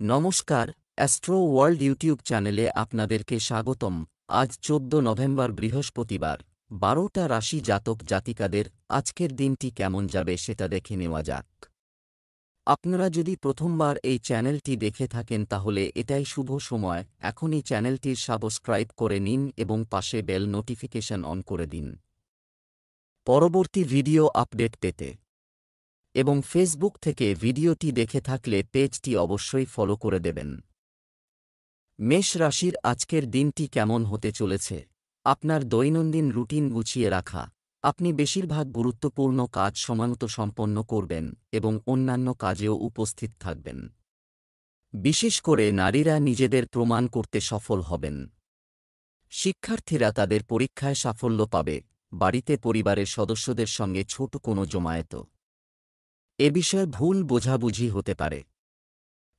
নমস্কার, astro world YouTube চ্যানেলে আপনাদেরকে স্বাগতম। আজ ১৪ নভেম্বর বৃহস্পতিবার, ১২টা রাশি জাতক জাতিকাদের আজকের দিনটি কেমন যাবে সেটা দেখে নেওয়া যাক। আপনারা যদি প্রথমবার এই চ্যানেলটি দেখে থাকেন তাহলে এটাই শুভ সময়, এখনই চ্যানেলটির সাবস্ক্রাইব করে নিন এবং পাশে বেল নোটিফিকেশন অন করে দিন পরবর্তী ভিডিও আপডেট পেতে। এবং ফেসবুক থেকে ভিডিওটি দেখে থাকলে পেজটি অবশ্যই ফলো করে দেবেন। মেষ রাশির আজকের দিনটি কেমন হতে চলেছে? আপনার দৈনন্দিন রুটিন গুছিয়ে রাখা। আপনি বেশিরভাগ গুরুত্বপূর্ণ কাজ সময়মতো সম্পন্ন করবেন এবং অন্যান্য কাজেও উপস্থিত থাকবেন। বিশেষ করে নারীরা নিজেদের প্রমাণ করতে সফল হবেন। শিক্ষার্থীরা তাদের পরীক্ষায় সাফল্য পাবে। বাড়িতে পরিবারের সদস্যদের সঙ্গে ছোট কোনো জমায়েত এ বিষয়ে ভুল বোঝাবুঝি হতে পারে,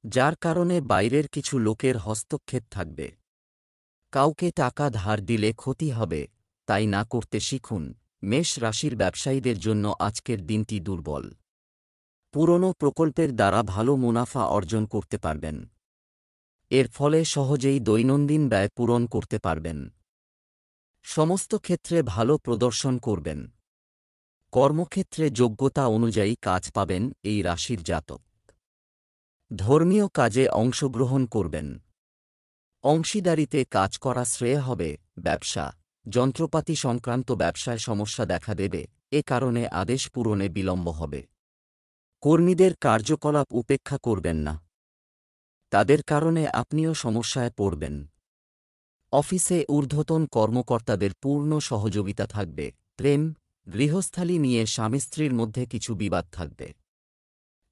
যার কারণে বাইরের কিছু লোকের হস্তক্ষেপ থাকবে। কাউকে টাকা ধার দিলে ক্ষতি হবে, তাই না করতে শিখুন। মেষ রাশির ব্যবসায়ীদের জন্য আজকের দিনটি দুর্বল। পুরনো প্রকল্পের দ্বারা ভালো মুনাফা অর্জন করতে পারবেন। এর ফলে সহজেই দৈনন্দিন ব্যয় পূরণ করতে পারবেন। সমস্ত ক্ষেত্রে ভালো প্রদর্শন করবেন। কর্মক্ষেত্রে যোগ্যতা অনুযায়ী কাজ পাবেন এই রাশির জাতক। ধর্মীয় কাজে অংশগ্রহণ করবেন। অংশীদারিতে কাজ করা শ্রেয় হবে। ব্যবসা, যন্ত্রপাতি সংক্রান্ত ব্যবসায় সমস্যা দেখা দেবে, এ কারণে আদেশ পূরণে বিলম্ব হবে। কর্মীদের কার্যকলাপ উপেক্ষা করবেন না, তাদের কারণে আপনিও সমস্যায় পড়বেন। অফিসে ঊর্ধ্বতন কর্মকর্তাদের পূর্ণ সহযোগিতা থাকবে। প্রেম, গৃহস্থালী নিয়ে স্বামী স্ত্রীর মধ্যে কিছু বিবাদ থাকবে,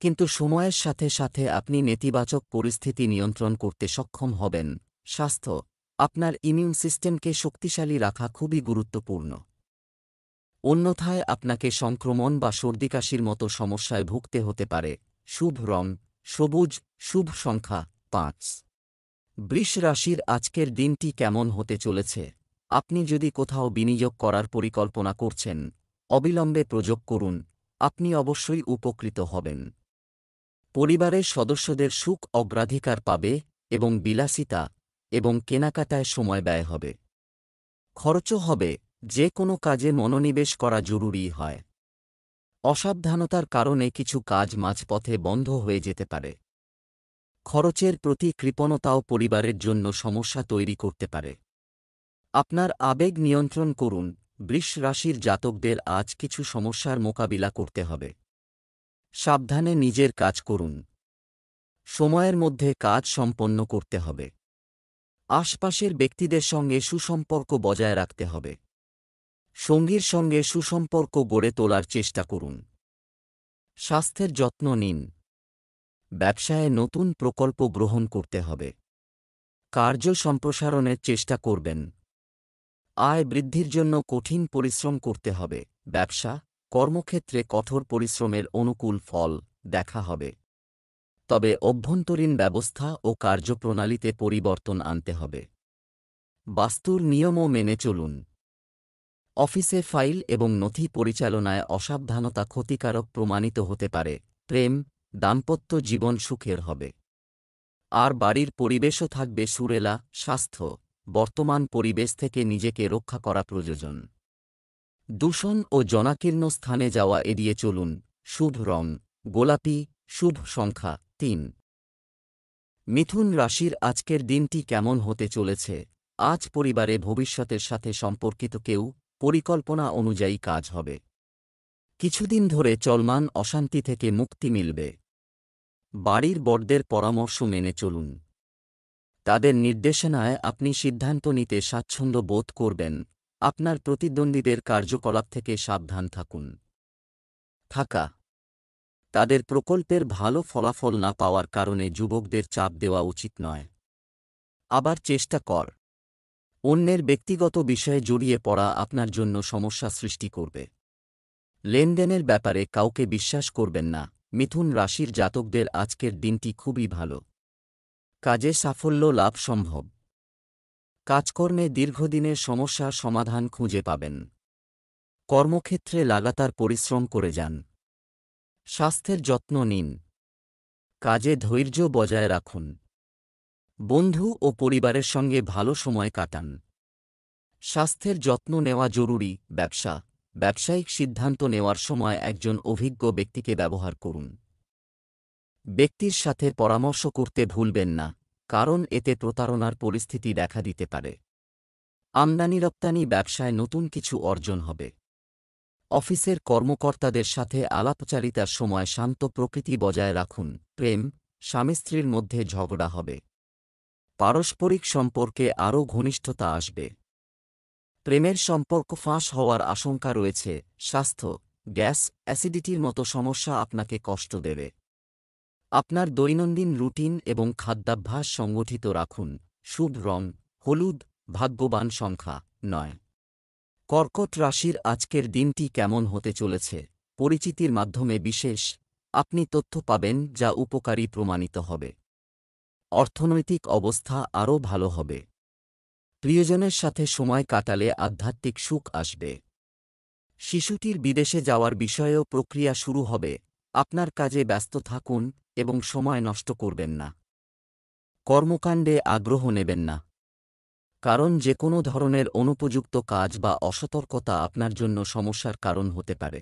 কিন্তু সময়ের সাথে সাথে আপনি নেতিবাচক পরিস্থিতি নিয়ন্ত্রণ করতে সক্ষম হবেন। স্বাস্থ্য, আপনার ইমিউন সিস্টেমকে শক্তিশালী রাখা খুবই গুরুত্বপূর্ণ। অন্যথায় আপনাকে সংক্রমণ বা সর্দিকাশির মতো সমস্যায় ভুগতে হতে পারে। শুভ রং সবুজ, শুভ সংখ্যা ৫। বৃষ রাশির আজকের দিনটি কেমন হতে চলেছে? আপনি যদি কোথাও বিনিয়োগ করার পরিকল্পনা করছেন, অবিলম্বে প্রযোগ করুন, আপনি অবশ্যই উপকৃত হবেন। পরিবারের সদস্যদের সুখ অগ্রাধিকার পাবে এবং বিলাসিতা এবং কেনাকাটায় সময় ব্যয় হবে। খরচও হবে, যে কোনো কাজে মনোনিবেশ করা জরুরি হয়। অসাবধানতার কারণে কিছু কাজ মাঝপথে বন্ধ হয়ে যেতে পারে। খরচের প্রতি কৃপণতাও পরিবারের জন্য সমস্যা তৈরি করতে পারে। আপনার আবেগ নিয়ন্ত্রণ করুন। বৃষ রাশির জাতকদের আজ কিছু সমস্যার মোকাবিলা করতে হবে। সাবধানে নিজের কাজ করুন। সময়ের মধ্যে কাজ সম্পন্ন করতে হবে। আশপাশের ব্যক্তিদের সঙ্গে সুসম্পর্ক বজায় রাখতে হবে। সঙ্গীর সঙ্গে সুসম্পর্ক গড়ে তোলার চেষ্টা করুন। স্বাস্থ্যের যত্ন নিন। ব্যবসায়ে নতুন প্রকল্প গ্রহণ করতে হবে। কার্য সম্প্রসারণের চেষ্টা করবেন। আয় বৃদ্ধির জন্য কঠিন পরিশ্রম করতে হবে। ব্যবসা, কর্মক্ষেত্রে কঠোর পরিশ্রমের অনুকূল ফল দেখা হবে। তবে অভ্যন্তরীণ ব্যবস্থা ও কার্যপ্রণালীতে পরিবর্তন আনতে হবে। বাস্তুর নিয়মও মেনে চলুন। অফিসে ফাইল এবং নথি পরিচালনায় অসাবধানতা ক্ষতিকারক প্রমাণিত হতে পারে। প্রেম, দাম্পত্য জীবন সুখের হবে। আর বাড়ির পরিবেশও থাকবে সুরেলা। স্বাস্থ্য, বর্তমান পরিবেশ থেকে নিজেকে রক্ষা করা প্রয়োজন। দূষণ ও জনাকীর্ণ স্থানে যাওয়া এড়িয়ে চলুন। শুভ রং গোলাপি, শুভ সংখ্যা ৩। মিথুন রাশির আজকের দিনটি কেমন হতে চলেছে? আজ পরিবারে ভবিষ্যতের সাথে সম্পর্কিত কেউ পরিকল্পনা অনুযায়ী কাজ হবে। কিছুদিন ধরে চলমান অশান্তি থেকে মুক্তি মিলবে। বাড়ির বড়দের পরামর্শ মেনে চলুন। তাদের নির্দেশনায় আপনি সিদ্ধান্ত নিতে স্বাচ্ছন্দ্য বোধ করবেন। আপনার প্রতিদ্বন্দ্বীদের কার্যকলাপ থেকে সাবধান থাকুন। তাদের প্রকল্পের ভালো ফলাফল না পাওয়ার কারণে যুবকদের চাপ দেওয়া উচিত নয়। আবার চেষ্টা কর। অন্যের ব্যক্তিগত বিষয়ে জড়িয়ে পড়া আপনার জন্য সমস্যা সৃষ্টি করবে। লেনদেনের ব্যাপারে কাউকে বিশ্বাস করবেন না। মিথুন রাশির জাতকদের আজকের দিনটি খুবই ভালো। কাজে সাফল্য লাভ সম্ভব। কাজকর্মে দীর্ঘদিনের সমস্যার সমাধান খুঁজে পাবেন। কর্মক্ষেত্রে লাগাতার পরিশ্রম করে যান। স্বাস্থ্যের যত্ন নিন। কাজে ধৈর্য বজায় রাখুন। বন্ধু ও পরিবারের সঙ্গে ভালো সময় কাটান। স্বাস্থ্যের যত্ন নেওয়া জরুরি। ব্যবসায়িক সিদ্ধান্ত নেওয়ার সময় একজন অভিজ্ঞ ব্যক্তিকে ব্যবহার করুন। ব্যক্তির সাথে পরামর্শ করতে ভুলবেন না, কারণ এতে প্রতারণার পরিস্থিতি দেখা দিতে পারে। আমদানি রপ্তানি ব্যবসায় নতুন কিছু অর্জন হবে। অফিসের কর্মকর্তাদের সাথে আলাপচারিতার সময় শান্ত প্রকৃতি বজায় রাখুন। প্রেম, স্বামী স্ত্রীর মধ্যে ঝগড়া হবে। পারস্পরিক সম্পর্কে আরও ঘনিষ্ঠতা আসবে। প্রেমের সম্পর্ক ফাঁস হওয়ার আশঙ্কা রয়েছে। স্বাস্থ্য, গ্যাস, অ্যাসিডিটির মতো সমস্যা আপনাকে কষ্ট দেবে। আপনার দৈনন্দিন রুটিন এবং খাদ্যাভ্যাস সংগঠিত রাখুন। শুভ রং হলুদ, ভাগ্যবান সংখ্যা 9। কর্কট রাশির আজকের দিনটি কেমন হতে চলেছে? পরিচিতির মাধ্যমে বিশেষ আপনি তথ্য পাবেন যা উপকারী প্রমাণিত হবে। অর্থনৈতিক অবস্থা আরও ভালো হবে। প্রিয়জনের সাথে সময় কাটালে আধ্যাত্মিক সুখ আসবে। শিশুটির বিদেশে যাওয়ার বিষয়েও প্রক্রিয়া শুরু হবে। আপনার কাজে ব্যস্ত থাকুন এবং সময় নষ্ট করবেন না। কর্মকাণ্ডে আগ্রহ নেবেন না, কারণ যে কোনো ধরনের অনুপযুক্ত কাজ বা অসতর্কতা আপনার জন্য সমস্যার কারণ হতে পারে।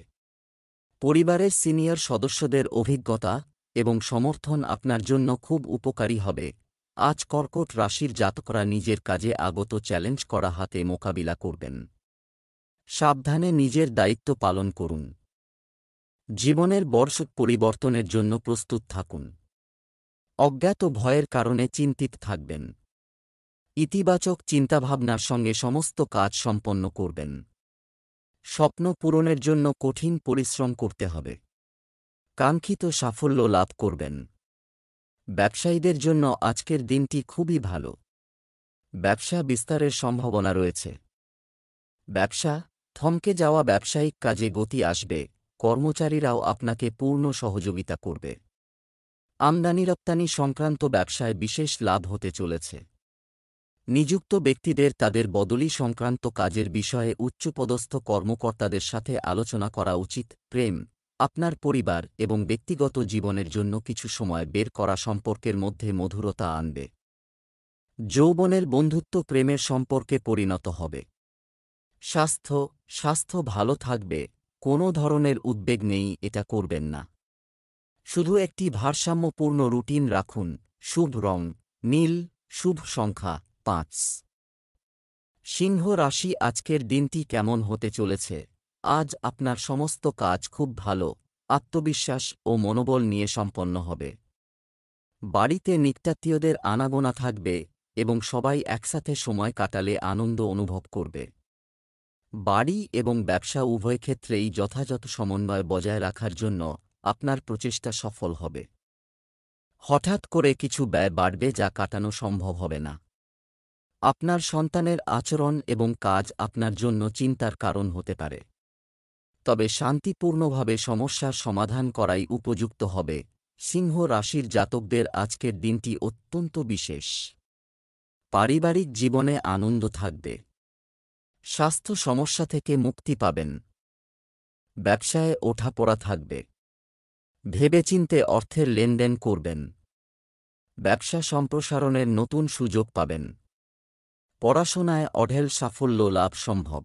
পরিবারের সিনিয়র সদস্যদের অভিজ্ঞতা এবং সমর্থন আপনার জন্য খুব উপকারী হবে। আজ কর্কট রাশির জাতকরা নিজের কাজে আগত চ্যালেঞ্জ করা হাতে মোকাবিলা করবেন। সাবধানে নিজের দায়িত্ব পালন করুন। জীবনের বড় পরিবর্তনের জন্য প্রস্তুত থাকুন। অজ্ঞাত ভয়ের কারণে চিন্তিত থাকবেন। ইতিবাচক চিন্তাভাবনার সঙ্গে সমস্ত কাজ সম্পন্ন করবেন। স্বপ্ন পূরণের জন্য কঠিন পরিশ্রম করতে হবে। কাঙ্ক্ষিত সাফল্য লাভ করবেন। ব্যবসায়ীদের জন্য আজকের দিনটি খুবই ভালো। ব্যবসা বিস্তারের সম্ভাবনা রয়েছে। ব্যবসা থমকে যাওয়া ব্যবসায়িক কাজে গতি আসবে। কর্মচারীরাও আপনাকে পূর্ণ সহযোগিতা করবে। আমদানি রপ্তানি সংক্রান্ত ব্যবসায় বিশেষ লাভ হতে চলেছে। নিযুক্ত ব্যক্তিদের তাদের বদলি সংক্রান্ত কাজের বিষয়ে উচ্চপদস্থ কর্মকর্তাদের সাথে আলোচনা করা উচিত। প্রেম, আপনার পরিবার এবং ব্যক্তিগত জীবনের জন্য কিছু সময় বের করা সম্পর্কের মধ্যে মধুরতা আনবে। যৌবনের বন্ধুত্ব প্রেমের সম্পর্কে পরিণত হবে। স্বাস্থ্য ভালো থাকবে। কোনো ধরনের উদ্বেগ নেই, এটা করবেন না। শুধু একটি ভারসাম্যপূর্ণ রুটিন রাখুন। শুভ রং নীল, শুভ সংখ্যা 5। সিংহ রাশি আজকের দিনটি কেমন হতে চলেছে? আজ আপনার সমস্ত কাজ খুব ভালো, আত্মবিশ্বাস ও মনোবল নিয়ে সম্পন্ন হবে। বাড়িতে নিকটাত্মীয়দের আনাগোনা থাকবে এবং সবাই একসাথে সময় কাটালে আনন্দ অনুভব করবে। বাড়ি এবং ব্যবসা উভয় ক্ষেত্রেই যথাযথ সমন্বয় বজায় রাখার জন্য আপনার প্রচেষ্টা সফল হবে। হঠাৎ করে কিছু ব্যয় বাড়বে যা কাটানো সম্ভব হবে না। আপনার সন্তানের আচরণ এবং কাজ আপনার জন্য চিন্তার কারণ হতে পারে। তবে শান্তিপূর্ণভাবে সমস্যার সমাধান করাই উপযুক্ত হবে। সিংহ রাশির জাতকদের আজকের দিনটি অত্যন্ত বিশেষ। পারিবারিক জীবনে আনন্দ থাকবে। স্বাস্থ্য সমস্যা থেকে মুক্তি পাবেন। ব্যবসায় ওঠাপড়া থাকবে। ভেবেচিন্তে অর্থের লেনদেন করবেন। ব্যবসা সম্প্রসারণের নতুন সুযোগ পাবেন। পড়াশোনায় অঢেল সাফল্য লাভ সম্ভব।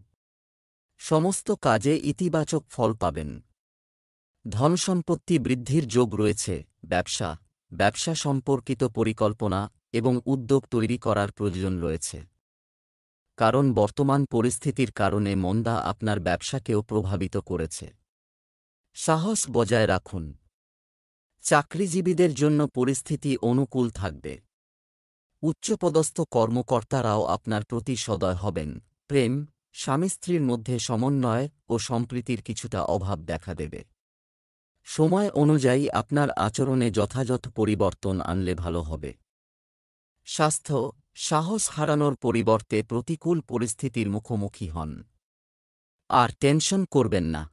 সমস্ত কাজে ইতিবাচক ফল পাবেন। ধনসম্পত্তি বৃদ্ধির যোগ রয়েছে। ব্যবসা সম্পর্কিত পরিকল্পনা এবং উদ্যোগ তৈরি করার প্রয়োজন রয়েছে, কারণ বর্তমান পরিস্থিতির কারণে মন্দা আপনার ব্যবসাকেও প্রভাবিত করেছে। সাহস বজায় রাখুন। চাকরিজীবীদের জন্য পরিস্থিতি অনুকূল থাকবে। উচ্চপদস্থ কর্মকর্তারাও আপনার প্রতি সদয় হবেন। প্রেম, স্বামী স্ত্রীর মধ্যে সমন্বয় ও সম্প্রীতির কিছুটা অভাব দেখা দেবে। সময় অনুযায়ী আপনার আচরণে যথাযথ পরিবর্তন আনলে ভালো হবে। স্বাস্থ্য সাহস হারানোর পরিবর্তে প্রতিকূল পরিস্থিতির মুখোমুখি হন। আর টেনশন করবেন না।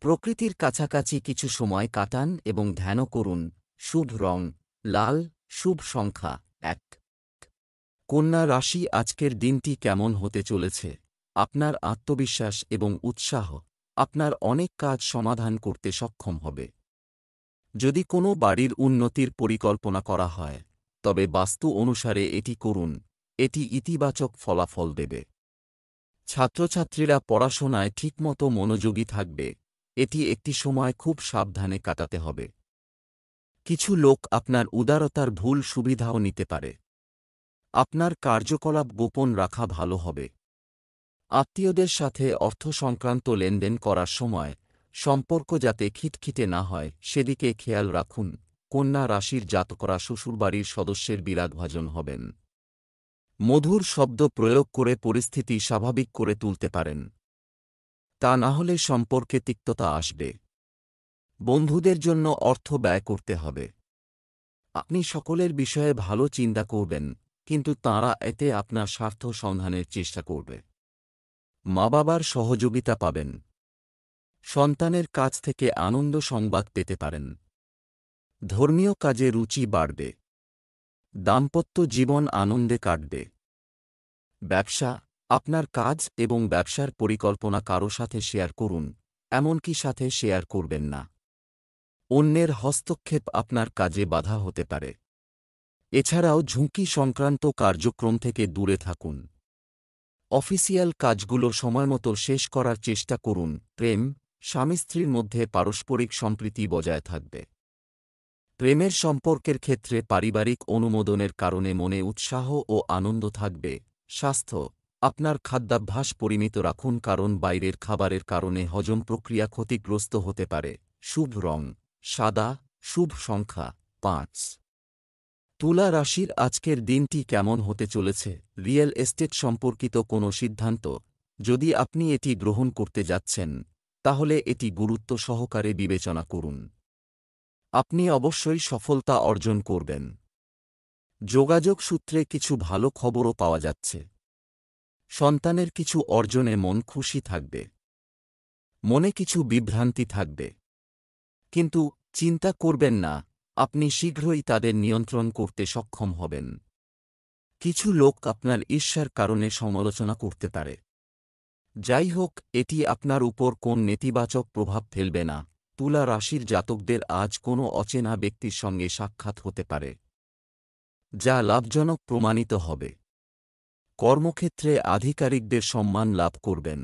প্রকৃতির কাছাকাছি কিছু সময় কাটান এবং ধ্যানও করুন। শুভ রং লাল, শুভ সংখ্যা 1। কন্যা রাশি আজকের দিনটি কেমন হতে চলেছে? আপনার আত্মবিশ্বাস এবং উৎসাহ আপনার অনেক কাজ সমাধান করতে সক্ষম হবে। যদি কোনো বাড়ির উন্নতির পরিকল্পনা করা হয়, তবে বাস্তু অনুসারে এটি করুন, এটি ইতিবাচক ফলাফল দেবে। ছাত্রছাত্রীরা পড়াশোনায় ঠিকমতো মনোযোগী থাকবে, এটি একটি সময় খুব সাবধানে কাটাতে হবে। কিছু লোক আপনার উদারতার ভুল সুবিধাও নিতে পারে। আপনার কার্যকলাপ গোপন রাখা ভালো হবে। আত্মীয়দের সাথে অর্থ সংক্রান্ত লেনদেন করার সময় সম্পর্ক যাতে খিটখিটে না হয় সেদিকে খেয়াল রাখুন। কন্যা রাশির জাতকরা শ্বশুরবাড়ির সদস্যের বিরাগভাজন হবেন। মধুর শব্দ প্রয়োগ করে পরিস্থিতি স্বাভাবিক করে তুলতে পারেন। তা না হলে সম্পর্কে তিক্ততা আসবে। বন্ধুদের জন্য অর্থ ব্যয় করতে হবে। আপনি সকলের বিষয়ে ভালো চিন্তা করবেন, কিন্তু তাঁরা এতে আপনার স্বার্থ সন্ধানের চেষ্টা করবে। মা বাবার সহযোগিতা পাবেন। সন্তানের কাছ থেকে আনন্দ সংবাদ পেতে পারেন। ধর্মীয় কাজে রুচি বাড়বে। দাম্পত্য জীবন আনন্দে কাটবে। ব্যবসা, আপনার কাজ এবং ব্যবসার পরিকল্পনা কারো সাথে শেয়ার করুন, এমনকি সাথে শেয়ার করবেন না। অন্যের হস্তক্ষেপ আপনার কাজে বাধা হতে পারে। এছাড়াও ঝুঁকি সংক্রান্ত কার্যক্রম থেকে দূরে থাকুন। অফিসিয়াল কাজগুলো সময়মতো শেষ করার চেষ্টা করুন। প্রেম, স্বামী স্ত্রীর মধ্যে পারস্পরিক সম্প্রীতি বজায় থাকবে। প্রেমের সম্পর্কের ক্ষেত্রে পারিবারিক অনুমোদনের কারণে মনে উৎসাহ ও আনন্দ থাকবে। স্বাস্থ্য, আপনার খাদ্যাভ্যাস পরিমিত রাখুন, কারণ বাইরের খাবারের কারণে হজম প্রক্রিয়া ক্ষতিগ্রস্ত হতে পারে। শুভ রং সাদা, শুভ সংখ্যা 5। তুলা রাশির আজকের দিনটি কেমন হতে চলেছে? রিয়েল এস্টেট সম্পর্কিত কোনো সিদ্ধান্ত, যদি আপনি এটি গ্রহণ করতে যাচ্ছেন, তাহলে এটি গুরুত্ব সহকারে বিবেচনা করুন। আপনি অবশ্যই সফলতা অর্জন করবেন। যোগাযোগ সূত্রে কিছু ভালো খবরও পাওয়া যাচ্ছে। সন্তানের কিছু অর্জনে মন খুশি থাকবে। মনে কিছু বিভ্রান্তি থাকবে, কিন্তু চিন্তা করবেন না, আপনি শীঘ্রই তাদের নিয়ন্ত্রণ করতে সক্ষম হবেন। কিছু লোক আপনার ঈর্ষার কারণে সমালোচনা করতে পারে। যাই হোক, এটি আপনার উপর কোন নেতিবাচক প্রভাব ফেলবে না। তুলা রাশির জাতকদের আজ কোনো অচেনা ব্যক্তির সঙ্গে সাক্ষাৎ হতে পারে, যা লাভজনক প্রমাণিত হবে। কর্মক্ষেত্রে আধিকারিকদের সম্মান লাভ করবেন।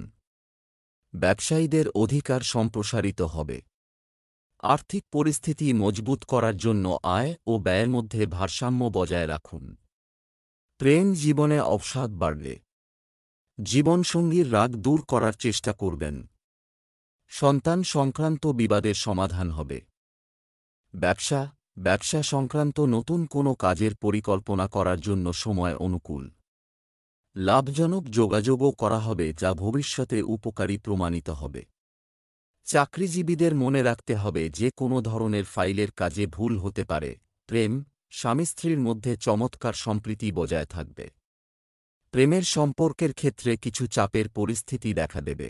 ব্যবসায়ীদের অধিকার সম্প্রসারিত হবে। আর্থিক পরিস্থিতি মজবুত করার জন্য আয় ও ব্যয়ের মধ্যে ভারসাম্য বজায় রাখুন। প্রেম জীবনে অবসাদ বাড়বে। জীবনসঙ্গীর রাগ দূর করার চেষ্টা করবেন। সন্তান সংক্রান্ত বিবাদের সমাধান হবে। ব্যবসা সংক্রান্ত নতুন কোনো কাজের পরিকল্পনা করার জন্য সময় অনুকূল। লাভজনক যোগাযোগও করা হবে, যা ভবিষ্যতে উপকারী প্রমাণিত হবে। চাকরিজীবীদের মনে রাখতে হবে যে কোনো ধরনের ফাইলের কাজে ভুল হতে পারে। প্রেম, স্বামী স্ত্রীর মধ্যে চমৎকার সম্প্রীতি বজায় থাকবে। প্রেমের সম্পর্কের ক্ষেত্রে কিছু চাপের পরিস্থিতি দেখা দেবে।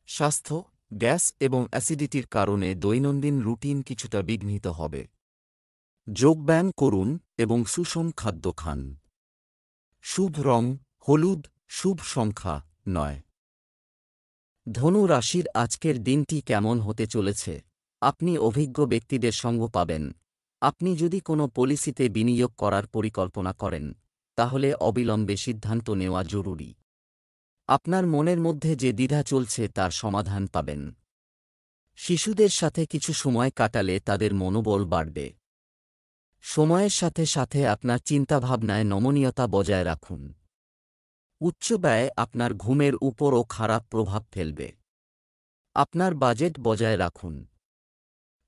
স্বাস্থ্য, গ্যাস এবং অ্যাসিডিটির কারণে দৈনন্দিন রুটিন কিছুটা বিঘ্নিত হবে। যোগব্যায়াম করুন এবং সুষম খাদ্য খান। শুভ রং হলুদ, শুভ সংখ্যা 9। ধনু রাশির আজকের দিনটি কেমন হতে চলেছে? আপনি অভিজ্ঞ ব্যক্তিদের সঙ্গ পাবেন। আপনি যদি কোনো পলিসিতে বিনিয়োগ করার পরিকল্পনা করেন, তাহলে অবিলম্বে সিদ্ধান্ত নেওয়া জরুরি। আপনার মনের মধ্যে যে দ্বিধা চলছে তার সমাধান পাবেন। শিশুদের সাথে কিছু সময় কাটালে তাদের মনোবল বাড়বে। সময়ের সাথে সাথে আপনার চিন্তাভাবনায় নমনীয়তা বজায় রাখুন। উচ্চ ব্যয় আপনার ঘুমের উপরও খারাপ প্রভাব ফেলবে। আপনার বাজেট বজায় রাখুন।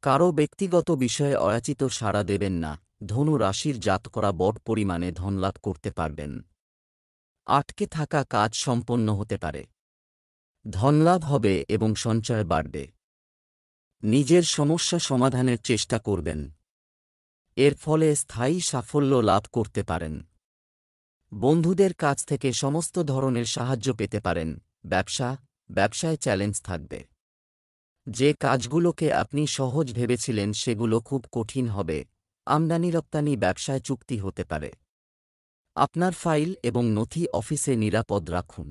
কারও ব্যক্তিগত বিষয়ে অযাচিত সাড়া দেবেন না। ধনু রাশির জাতকরা বড় পরিমাণে ধনলাভ করতে পারবেন। আটকে থাকা কাজ সম্পন্ন হতে পারে। ধনলাভ হবে এবং সঞ্চয় বাড়বে। নিজের সমস্যা সমাধানের চেষ্টা করবেন। এর ফলে স্থায়ী সাফল্য লাভ করতে পারেন। বন্ধুদের কাছ থেকে সমস্ত ধরনের সাহায্য পেতে পারেন। ব্যবসায় চ্যালেঞ্জ থাকবে। যে কাজগুলোকে আপনি সহজ ভেবেছিলেন সেগুলো খুব কঠিন হবে। আমদানি রপ্তানি ব্যবসায় চুক্তি হতে পারে। আপনার ফাইল এবং নথি অফিসে নিরাপদ রাখুন।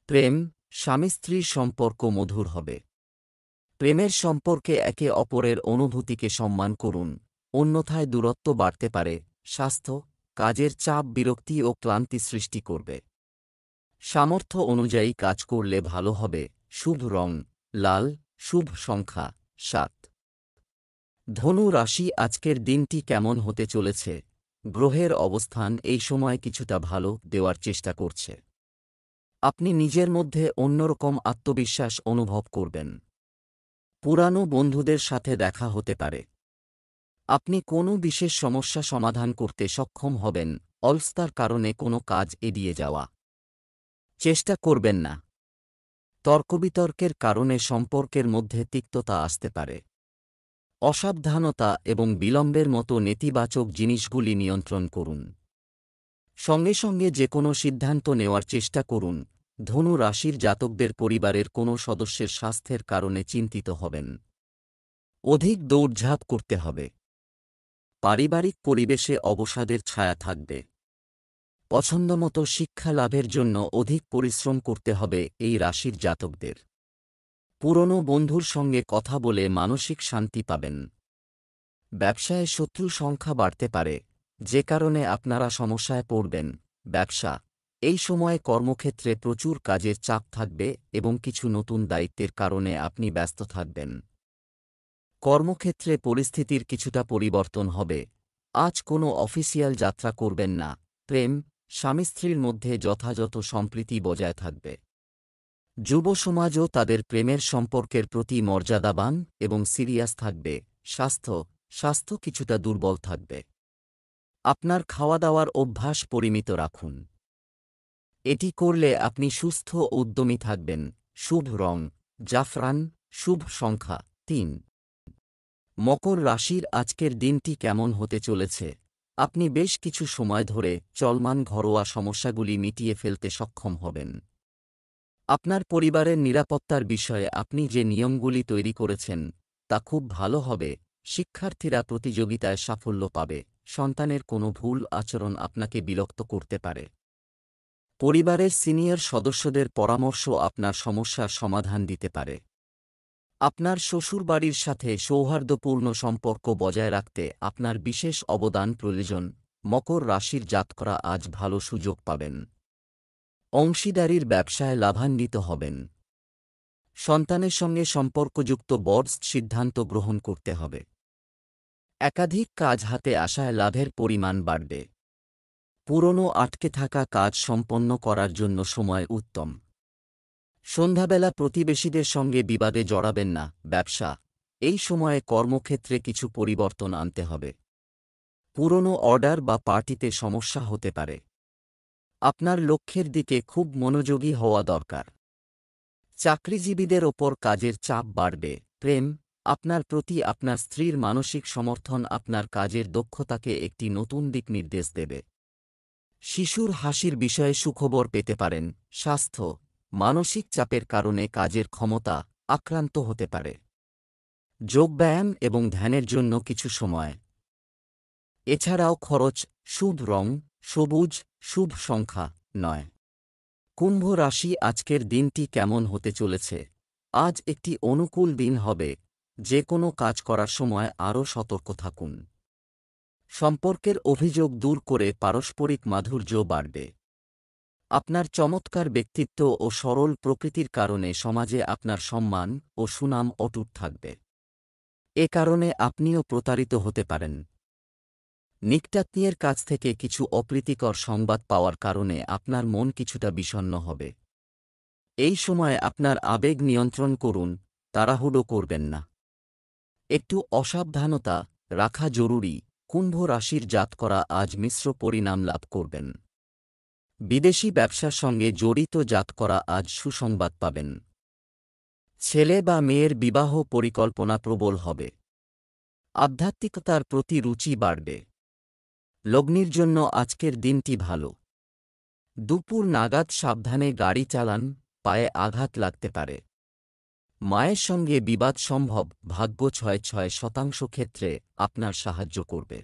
প্রেম, স্বামী স্ত্রীর সম্পর্ক মধুর হবে। প্রেমের সম্পর্কে একে অপরের অনুভূতিকে সম্মান করুন, অন্যথায় দূরত্ব বাড়তে পারে। স্বাস্থ্য, কাজের চাপ বিরক্তি ও ক্লান্তি সৃষ্টি করবে। সামর্থ্য অনুযায়ী কাজ করলে ভালো হবে। শুভ রং লাল, শুভ সংখ্যা 7। ধনু রাশি আজকের দিনটি কেমন হতে চলেছে? গ্রহের অবস্থান এই সময় কিছুটা ভালো দেওয়ার চেষ্টা করছে। আপনি নিজের মধ্যে অন্যরকম আত্মবিশ্বাস অনুভব করবেন। পুরানো বন্ধুদের সাথে দেখা হতে পারে। আপনি কোনো বিশেষ সমস্যা সমাধান করতে সক্ষম হবেন। অলসতার কারণে কোনো কাজ এড়িয়ে যাওয়া চেষ্টা করবেন না। তর্কবিতর্কের কারণে সম্পর্কের মধ্যে তিক্ততা আসতে পারে। অসাবধানতা এবং বিলম্বের মতো নেতিবাচক জিনিসগুলি নিয়ন্ত্রণ করুন। সঙ্গে সঙ্গে যে কোনো সিদ্ধান্ত নেওয়ার চেষ্টা করুন। ধনু রাশির জাতকদের পরিবারের কোনো সদস্যের স্বাস্থ্যের কারণে চিন্তিত হবেন। অধিক দৌড়ঝাঁপ করতে হবে। পারিবারিক পরিবেশে অবসাদের ছায়া থাকবে। পছন্দমতো শিক্ষা লাভের জন্য অধিক পরিশ্রম করতে হবে এই রাশির জাতকদের। পুরনো বন্ধুর সঙ্গে কথা বলে মানসিক শান্তি পাবেন। ব্যবসায় শত্রু সংখ্যা বাড়তে পারে, যে কারণে আপনারা সমস্যায় পড়বেন। ব্যবসা, এই সময়ে কর্মক্ষেত্রে প্রচুর কাজের চাপ থাকবে এবং কিছু নতুন দায়িত্বের কারণে আপনি ব্যস্ত থাকবেন। কর্মক্ষেত্রে পরিস্থিতির কিছুটা পরিবর্তন হবে। আজ কোনো অফিসিয়াল যাত্রা করবেন না। প্রেম, স্বামী স্ত্রীর মধ্যে যথাযথ সম্প্রীতি বজায় থাকবে। যুব সমাজও তাদের প্রেমের সম্পর্কের প্রতি মর্যাদাবান এবং সিরিয়াস থাকবে। স্বাস্থ্য কিছুটা দুর্বল থাকবে। আপনার খাওয়া দাওয়ার অভ্যাস পরিমিত রাখুন। এটি করলে আপনি সুস্থ ও উদ্যমী থাকবেন। শুভ রং জাফরান, শুভ সংখ্যা 3। মকর রাশির আজকের দিনটি কেমন হতে চলেছে? আপনি বেশ কিছু সময় ধরে চলমান ঘরোয়া সমস্যাগুলি মিটিয়ে ফেলতে সক্ষম হবেন। আপনার পরিবারের নিরাপত্তার বিষয়ে আপনি যে নিয়মগুলি তৈরি করেছেন তা খুব ভালো হবে। শিক্ষার্থীরা প্রতিযোগিতায় সাফল্য পাবে। সন্তানের কোনো ভুল আচরণ আপনাকে বিরক্ত করতে পারে। পরিবারের সিনিয়র সদস্যদের পরামর্শ আপনার সমস্যার সমাধান দিতে পারে। আপনার শ্বশুরবাড়ির সাথে সৌহার্দ্যপূর্ণ সম্পর্ক বজায় রাখতে আপনার বিশেষ অবদান প্রয়োজন। মকর রাশির জাতকরা আজ ভালো সুযোগ পাবেন। অংশীদারির ব্যবসায় লাভান্বিত হবেন। সন্তানের সঙ্গে সম্পর্কযুক্ত বড় সিদ্ধান্ত গ্রহণ করতে হবে। একাধিক কাজ হাতে আসায় লাভের পরিমাণ বাড়বে। পুরনো আটকে থাকা কাজ সম্পন্ন করার জন্য সময় উত্তম। সন্ধ্যাবেলা প্রতিবেশীদের সঙ্গে বিবাদে জড়াবেন না। ব্যবসা, এই সময়ে কর্মক্ষেত্রে কিছু পরিবর্তন আনতে হবে। পুরনো অর্ডার বা পার্টিতে সমস্যা হতে পারে। আপনার লক্ষ্যের দিকে খুব মনোযোগী হওয়া দরকার। চাকরিজীবীদের ওপর কাজের চাপ বাড়বে। প্রেম, আপনার প্রতি আপনার স্ত্রীর মানসিক সমর্থন আপনার কাজের দক্ষতাকে একটি নতুন দিক নির্দেশ দেবে। শিশুর হাসির বিষয়ে সুখবর পেতে পারেন। স্বাস্থ্য, মানসিক চাপের কারণে কাজের ক্ষমতা আক্রান্ত হতে পারে। যোগব্যায়াম এবং ধ্যানের জন্য কিছু সময়। এছাড়াও খরচ। শুভ রং সবুজ, শুভ সংখ্যা 9। কুম্ভ রাশি আজকের দিনটি কেমন হতে চলেছে? আজ একটি অনুকূল দিন হবে। যে কোনো কাজ করার সময় আরও সতর্ক থাকুন। সম্পর্কের অভিযোগ দূর করে পারস্পরিক মাধুর্য বাড়বে। আপনার চমৎকার ব্যক্তিত্ব ও সরল প্রকৃতির কারণে সমাজে আপনার সম্মান ও সুনাম অটুট থাকবে। এ কারণে আপনিও প্রতারিত হতে পারেন। নিকটাত্মীয়ের কাছ থেকে কিছু অপ্রীতিকর সংবাদ পাওয়ার কারণে আপনার মন কিছুটা বিষণ্ণ হবে। এই সময় আপনার আবেগ নিয়ন্ত্রণ করুন, তাড়াহুড়ো করবেন না। একটু অসাবধানতা রাখা জরুরি। কুম্ভ রাশির জাতকরা আজ মিশ্র পরিণাম লাভ করবেন। বিদেশি ব্যবসার সঙ্গে জড়িত জাতকরা আজ সুসংবাদ পাবেন। ছেলে বা মেয়ের বিবাহ পরিকল্পনা প্রবল হবে। আধ্যাত্মিকতার প্রতি রুচি বাড়বে। লগ্নির জন্য আজকের দিনটি ভালো। দুপুর নাগাদ সাবধানে গাড়ি চালান, পায়ে আঘাত লাগতে পারে। মায়ের সঙ্গে বিবাদ সম্ভব। ভাগ্য 6% ক্ষেত্রে আপনার সাহায্য করবে।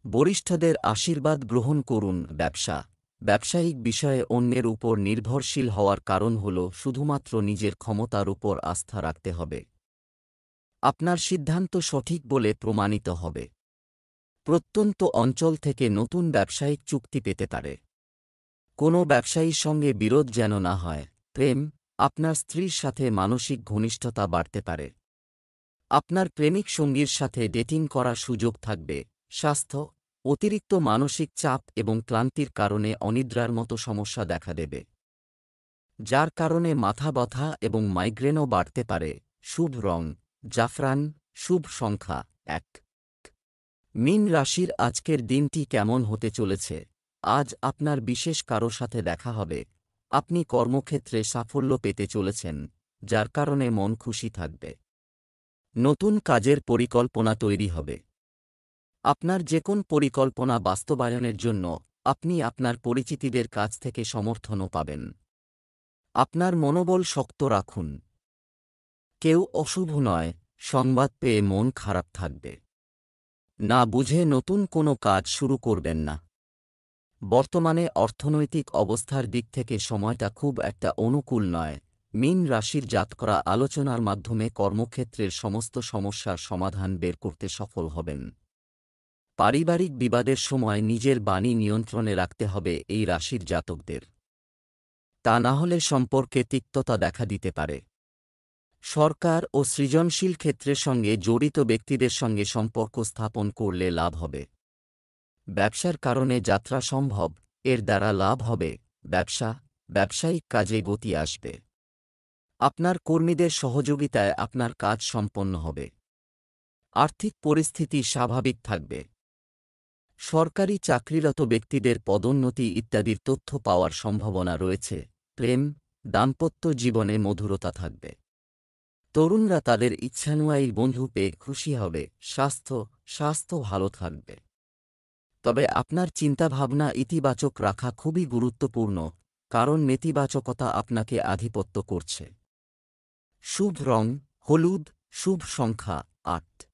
বরিষ্ঠদের আশীর্বাদ গ্রহণ করুন। ব্যবসায়িক বিষয়ে অন্যের উপর নির্ভরশীল হওয়ার কারণ হল শুধুমাত্র নিজের ক্ষমতার উপর আস্থা রাখতে হবে। আপনার সিদ্ধান্ত সঠিক বলে প্রমাণিত হবে। প্রত্যন্ত অঞ্চল থেকে নতুন ব্যবসায়িক চুক্তি পেতে পারে। কোনো ব্যবসায়ীর সঙ্গে বিরোধ যেন না হয়। প্রেম, আপনার স্ত্রীর সাথে মানসিক ঘনিষ্ঠতা বাড়তে পারে। আপনার প্রেমিক সঙ্গীর সাথে ডেটিং করার সুযোগ থাকবে। স্বাস্থ্য, অতিরিক্ত মানসিক চাপ এবং ক্লান্তির কারণে অনিদ্রার মতো সমস্যা দেখা দেবে, যার কারণে মাথা ব্যথা এবং মাইগ্রেনও বাড়তে পারে। শুভ রং জাফরান, শুভ সংখ্যা 1। মীন রাশির আজকের দিনটি কেমন হতে চলেছে? আজ আপনার বিশেষ কারো সাথে দেখা হবে। আপনি কর্মক্ষেত্রে সাফল্য পেতে চলেছেন, যার কারণে মন খুশি থাকবে। নতুন কাজের পরিকল্পনা তৈরি হবে। আপনার যে কোন পরিকল্পনা বাস্তবায়নের জন্য আপনি আপনার পরিচিতদের কাছ থেকে সমর্থনও পাবেন। আপনার মনোবল শক্ত রাখুন। কেউ অশুভ নয়, সংবাদ পেয়ে মন খারাপ থাকবে। না বুঝে নতুন কোনো কাজ শুরু করবেন না। বর্তমানে অর্থনৈতিক অবস্থার দিক থেকে সময়টা খুব একটা অনুকূল নয়। মীন রাশির জাতকরা আলোচনার মাধ্যমে কর্মক্ষেত্রের সমস্ত সমস্যার সমাধান বের করতে সফল হবেন। পারিবারিক বিবাদের সময় নিজের বাণী নিয়ন্ত্রণে রাখতে হবে এই রাশির জাতকদের। তা না হলে সম্পর্কে তিক্ততা দেখা দিতে পারে। সরকার ও সৃজনশীল ক্ষেত্রের সঙ্গে জড়িত ব্যক্তিদের সঙ্গে সম্পর্ক স্থাপন করলে লাভ হবে। ব্যবসার কারণে যাত্রা সম্ভব, এর দ্বারা লাভ হবে। ব্যবসায়িক কাজে গতি আসবে। আপনার কর্মীদের সহযোগিতায় আপনার কাজ সম্পন্ন হবে। আর্থিক পরিস্থিতি স্বাভাবিক থাকবে। সরকারি চাকরিরত ব্যক্তিদের পদোন্নতি ইত্যাদির তথ্য পাওয়ার সম্ভাবনা রয়েছে। প্রেম, দাম্পত্য জীবনে মধুরতা থাকবে। তরুণরা তাদের ইচ্ছানুযায়ী বন্ধু পেয়ে খুশি হবে। স্বাস্থ্য ভালো থাকবে। তবে আপনার চিন্তাভাবনা ইতিবাচক রাখা খুবই গুরুত্বপূর্ণ, কারণ নেতিবাচকতা আপনাকে আধিপত্য করছে। শুভ রং হলুদ, শুভ সংখ্যা 8।